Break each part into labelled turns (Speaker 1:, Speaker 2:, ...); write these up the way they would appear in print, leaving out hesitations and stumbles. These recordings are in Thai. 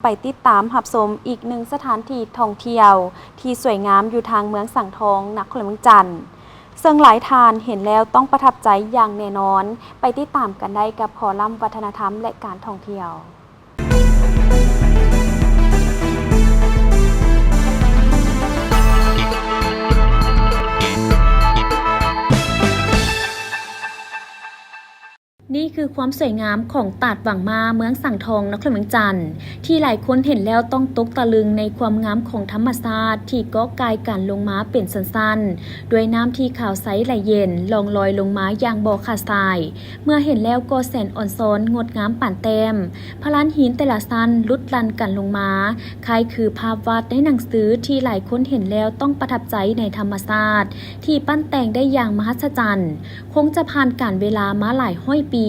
Speaker 1: ไปติดตามหับชมอีกหนึ่งสถานที่ท่องเที่ยวที่สวยงามอยู่ทางเมืองสังทองนครหลวงจันทร์ซึ่งหลายทานเห็นแล้วต้องประทับใจอย่างแน่นอนไปติดตามกันได้กับคอลัมน์วัฒนธรรมและการท่องเที่ยวนี่คือความสวยงามของตาดหวังมาเมืองสังทองนครหลวงจันทร์ที่หลายคนเห็นแล้วต้องตกตะลึงในความงามของธรรมชาติที่ก่อกายกันลงมาเป็นสั้นๆด้วยน้ำที่ขาวใสไหลเย็นลองลอยลงมาอย่างบ่อขาดทรายเมื่อเห็นแล้วก็แสนอ่อนซ้อนงดงามป่านแต้มพลานหินแต่ละสั้นลุดลันกันลงมาคล้ายคือภาพวาดในหนังสือที่หลายคนเห็นแล้วต้องประทับใจในธรรมชาติที่ปั้นแต่งได้อย่างมหัศจรรย์คงจะผ่านการเวลามาหลายห้อยปี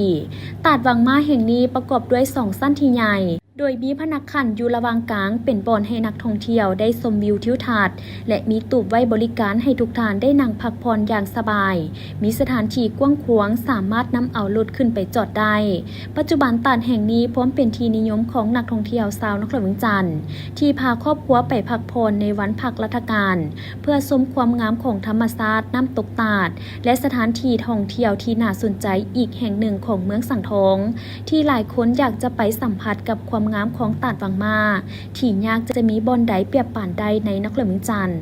Speaker 1: ตาดวังมาแห่งนี้ประกอบด้วย2สั้นที่ใหญ่โดยมีพนักขันอยู่ระหว่างกลางเป็นบ่อนให้นักท่องเที่ยวได้ชมวิวทิวทัศน์และมีตูบไว้บริการให้ทุกท่านได้นั่งพักผ่อนอย่างสบายมีสถานที่กว้างขวางสามารถนำเอารถขึ้นไปจอดได้ปัจจุบันตาดแห่งนี้พร้อมเป็นที่นิยมของนักท่องเที่ยวชาวนครหลวงจันทร์ที่พาครอบครัวไปพักผ่อนในวันพักราชการเพื่อชมความงามของธรรมชาติน้ำตกตาดและสถานที่ท่องเที่ยวที่น่าสนใจอีกแห่งหนึ่งของเมืองสังทองที่หลายคนอยากจะไปสัมผัสกับความงามของตาดวังมาที่ยากจะมีบ่อนใดเปรียบปานใดในนครหลวงจันทร์